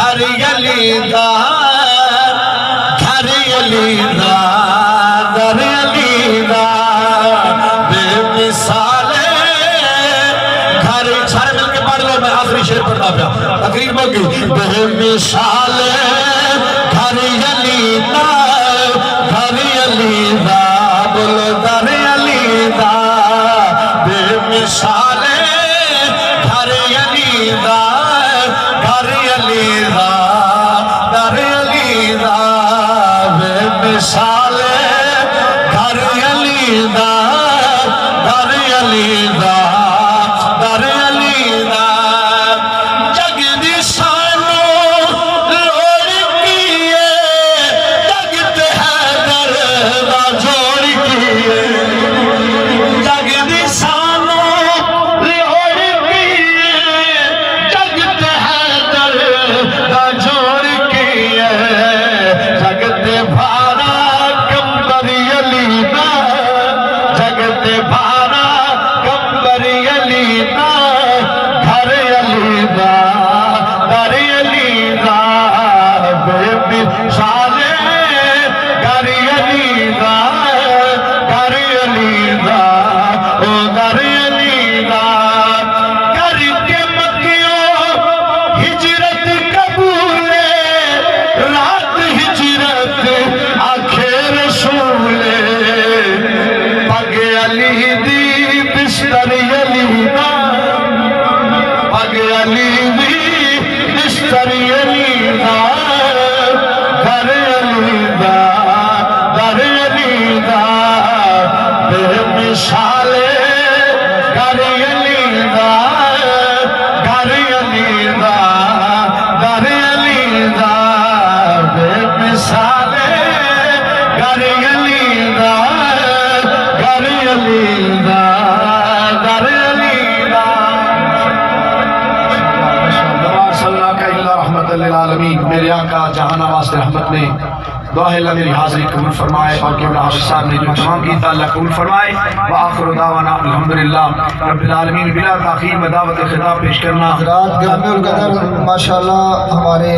گھر علی دا گھر علی دا در علی دا بے مثال گھر سارے مل کے پڑھ لو میں آخری شعر پڑھتا پیا تقریر بول گئی بے مثال گھر علی دا گھر علی دا بولو در علی دا بے مثال گھر علی دا گھر علی دا در علی دا بے مثال گھر علی دا در علی دا در علی دا جگ دی سانو لوڑ کیے جگ تے حیدر دا جوڑ کیے جگ دی سانو لوڑ کیے جگ تے حیدر دا جوڑ کیے جگ تے بھارا کمبر علی دا جگ تے بھارا کمبر علی دا گھر علی دا در علی دا بے مثال گھر علی دا گھر علی دا او در علی دا کر کے مکیوں ہجرت قبول رات ہجرت آخر رسول پگ علی دی بستر علی دا پگ علی دی بستر علی دا گھر علی دا در علی دا بے مثال گھر علی دا گھر علی دا در علی دا بے مثال گھر علی دا گھر علی دا در علی دا صلی اللہ علیہ رحمت للعالمین میرے آقا جہاں واسطے رحمت نے دعا ہے اللہ میری حاضری قبول فرمائے اور قبلہ حافظ صاحب نے جو تمام کیتا اللہ قبول فرمائے وآخر دعوانا الحمدللہ رب العالمین بلا تاخیر میں دعوت خطاب پیش کرنا حضرات گرمی القدر ماشاءاللہ ہمارے